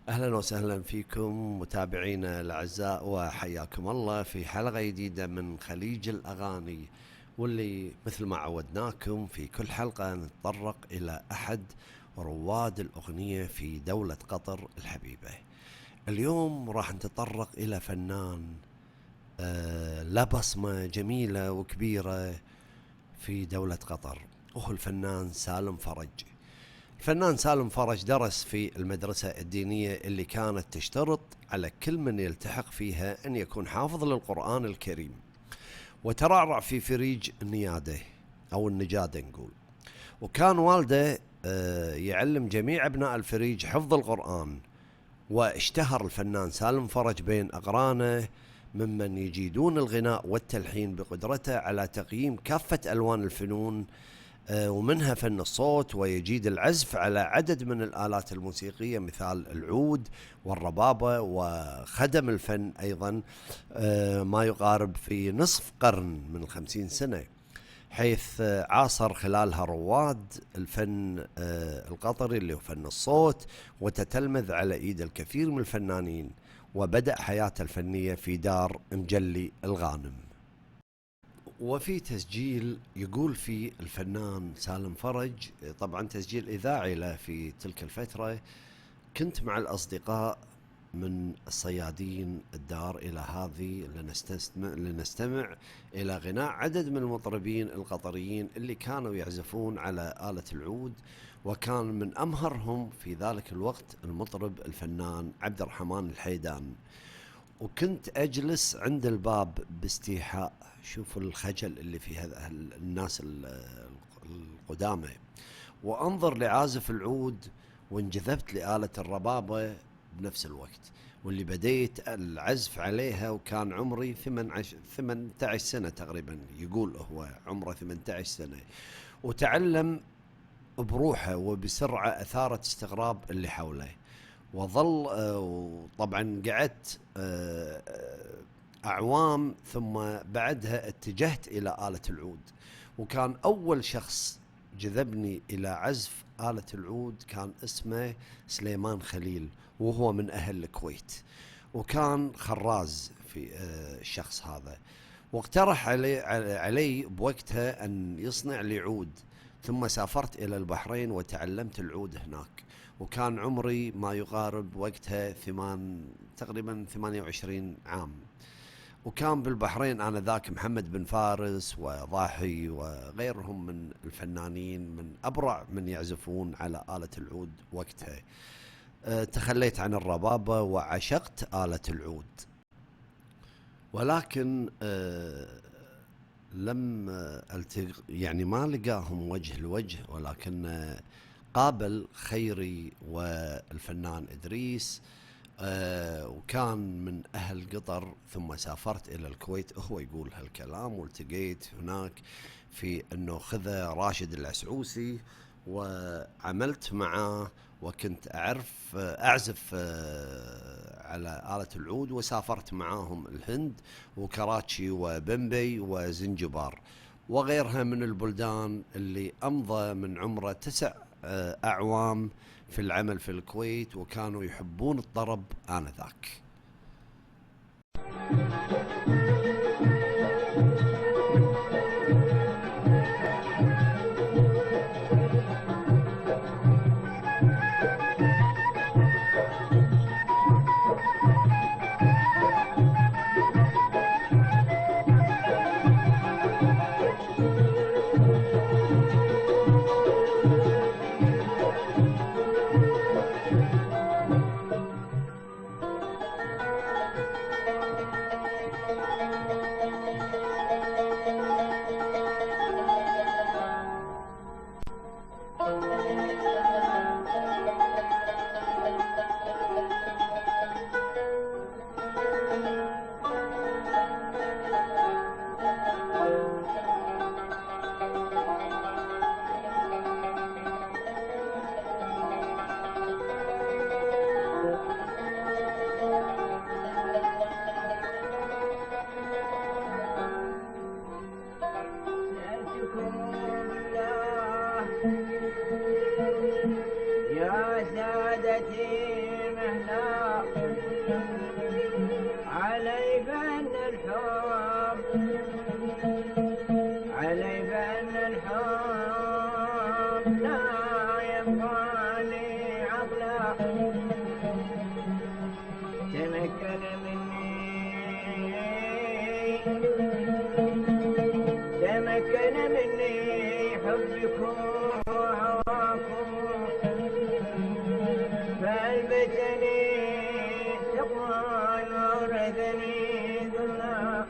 أهلا وسهلا فيكم متابعينا الأعزاء، وحياكم الله في حلقة جديدة من خليج الأغاني، واللي مثل ما عودناكم في كل حلقة نتطرق إلى أحد رواد الأغنية في دولة قطر الحبيبة. اليوم راح نتطرق إلى فنان له بصمة جميلة وكبيرة في دولة قطر، وهو الفنان سالم فرج. الفنان سالم فرج درس في المدرسة الدينية اللي كانت تشترط على كل من يلتحق فيها أن يكون حافظ للقرآن الكريم، وترعرع في فريج النيادة أو النجادة نقول. وكان والده يعلم جميع أبناء الفريج حفظ القرآن، واشتهر الفنان سالم فرج بين أقرانه ممن يجيدون الغناء والتلحين بقدرته على تقييم كافة ألوان الفنون، ومنها فن الصوت، ويجيد العزف على عدد من الآلات الموسيقية مثال العود والربابة، وخدم الفن أيضا ما يقارب في نصف قرن من 50 سنة، حيث عاصر خلالها رواد الفن القطري اللي هو فن الصوت، وتتلمذ على إيد الكثير من الفنانين، وبدأ حياته الفنية في دار مجلي الغانم. وفي تسجيل يقول فيه الفنان سالم فرج، طبعا تسجيل إذاعي له في تلك الفترة: كنت مع الأصدقاء من الصيادين الدار إلى هذه لنستمع إلى غناء عدد من المطربين القطريين اللي كانوا يعزفون على آلة العود، وكان من أمهرهم في ذلك الوقت المطرب الفنان عبد الرحمن الحيدان. وكنت أجلس عند الباب باستيحاء، شوف الخجل اللي في هذا الناس القدامى، وأنظر لعازف العود، وانجذبت لآلة الربابة بنفس الوقت، واللي بديت العزف عليها وكان عمري 18 سنة تقريبا. يقول هو عمره 18 سنة، وتعلم بروحه وبسرعة أثارت استغراب اللي حوله، وظل وطبعا قعدت أعوام، ثم بعدها اتجهت إلى آلة العود. وكان أول شخص جذبني إلى عزف آلة العود كان اسمه سليمان خليل، وهو من أهل الكويت، وكان خراز في الشخص هذا، واقترح علي بوقتها أن يصنع لي عود. ثم سافرت إلى البحرين وتعلمت العود هناك، وكان عمري ما يقارب وقتها تقريبا 28 عام. وكان بالبحرين آنذاك محمد بن فارس وضاحي وغيرهم من الفنانين من أبرع من يعزفون على آلة العود وقتها. تخليت عن الربابة وعشقت آلة العود، ولكن لم يعني ما لقاهم وجه لوجه، ولكن قابل خيري والفنان إدريس، وكان من أهل قطر، ثم سافرت إلى الكويت. هو يقول هالكلام، والتقيت هناك في النوخذة راشد العسعوسي، وعملت معه، وكنت أعزف على آلة العود، وسافرت معاهم الهند وكراتشي وبمبي وزنجبار وغيرها من البلدان، اللي أمضى من عمره 9 أعوام في العمل في الكويت، وكانوا يحبون الطرب آنذاك. تمكن مني حبكم وهواكم فألبسني تقوى وأورثني ذلا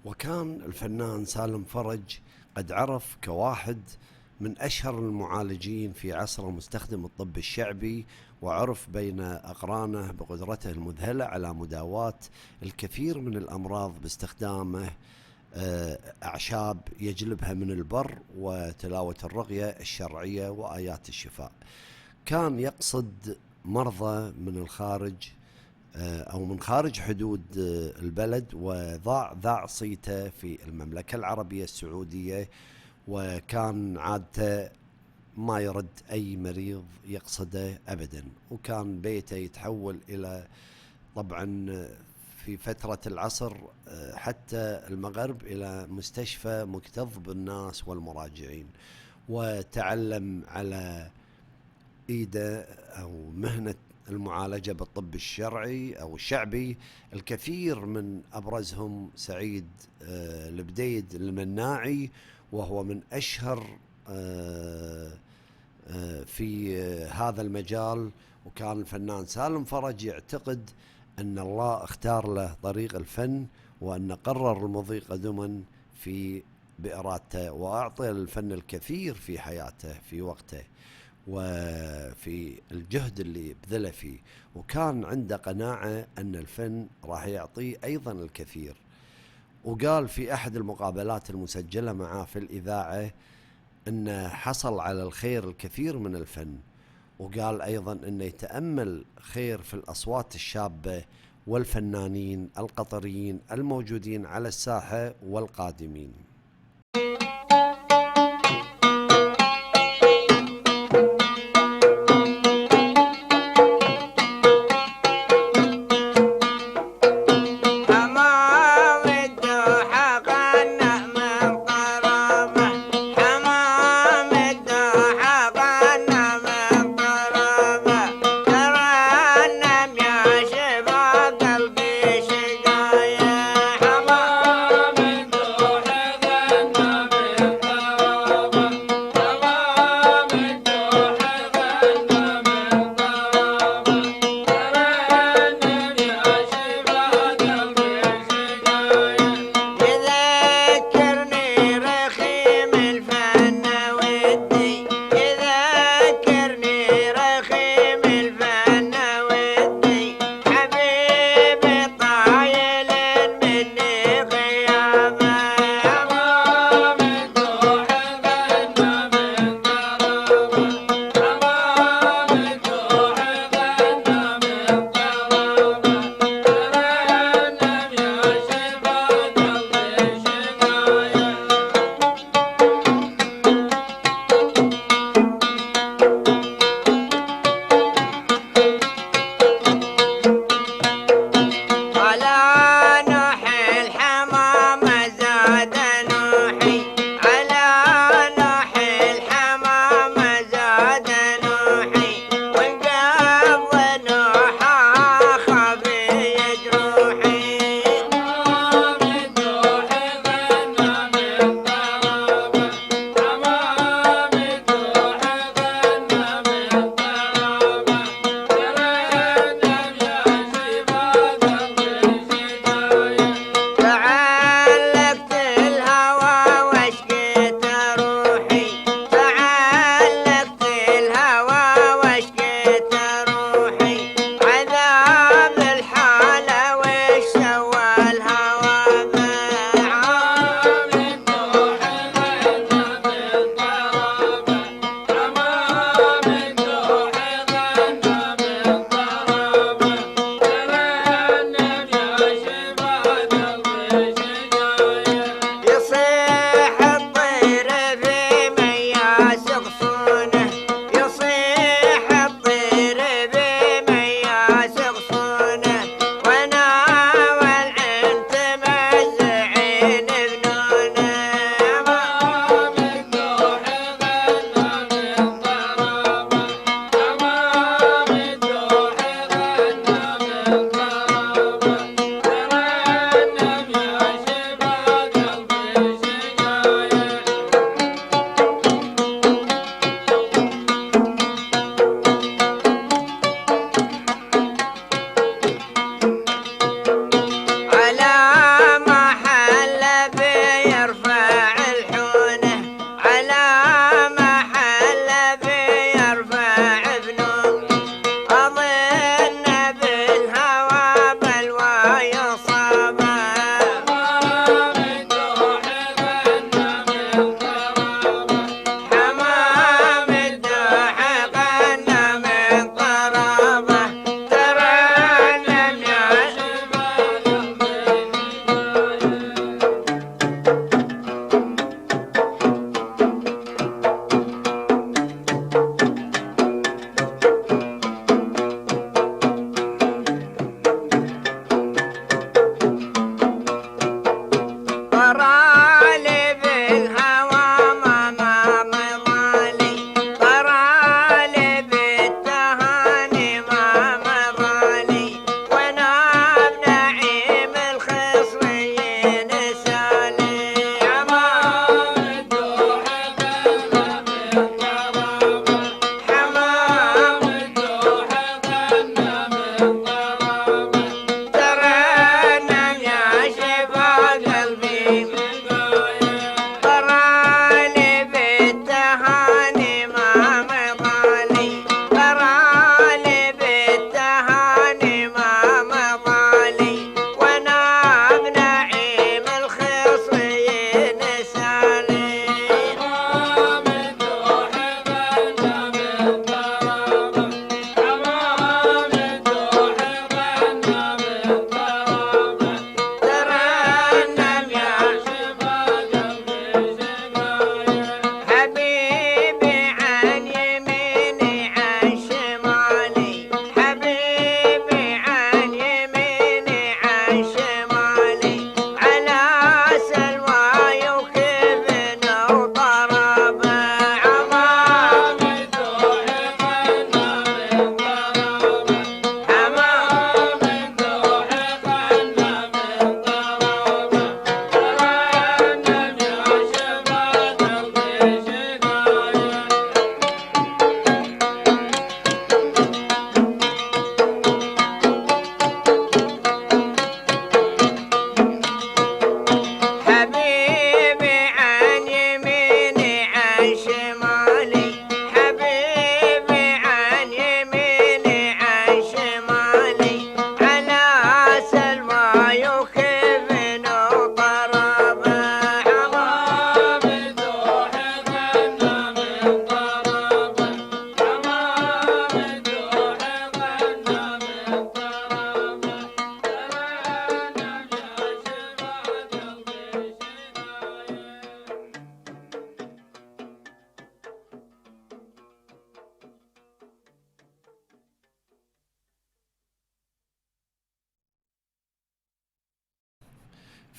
وكان الفنان سالم فرج قد عرف كواحد من أشهر المعالجين في عصره مستخدم الطب الشعبي، وعرف بين أقرانه بقدرته المذهلة على مداواة الكثير من الأمراض باستخدامه أعشاب يجلبها من البر وتلاوة الرقية الشرعية وآيات الشفاء. كان يقصد مرضى من الخارج أو من خارج حدود البلد، وذاع صيته في المملكة العربية السعودية، وكان عادته ما يرد أي مريض يقصده أبدا، وكان بيته يتحول إلى طبعا في فترة العصر حتى المغرب إلى مستشفى مكتظ بالناس والمراجعين. وتعلم على إيده أو مهنة المعالجة بالطب الشرعي أو الشعبي الكثير من أبرزهم سعيد البديد المناعي، وهو من أشهر في هذا المجال. وكان الفنان سالم فرج يعتقد أن الله اختار له طريق الفن، وأن قرر المضي قدما بإرادته، وأعطى الفن الكثير في حياته في وقته وفي الجهد اللي بذله فيه، وكان عنده قناعة أن الفن راح يعطيه أيضا الكثير. وقال في أحد المقابلات المسجلة معه في الإذاعة أنه حصل على الخير الكثير من الفن، وقال أيضا أنه يتأمل خير في الأصوات الشابة والفنانين القطريين الموجودين على الساحة والقادمين. أمام الدوحة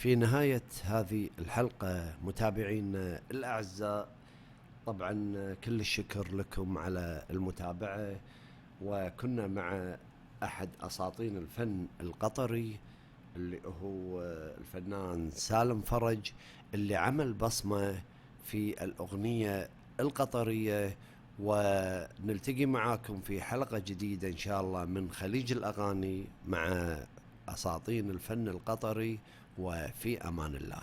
في نهاية هذه الحلقة متابعينا الأعزاء، طبعا كل الشكر لكم على المتابعة، وكنا مع أحد أساطين الفن القطري اللي هو الفنان سالم فرج، اللي عمل بصمة في الأغنية القطرية. ونلتقي معاكم في حلقة جديدة إن شاء الله من خليج الأغاني مع أساطين الفن القطري، وفي أمان الله.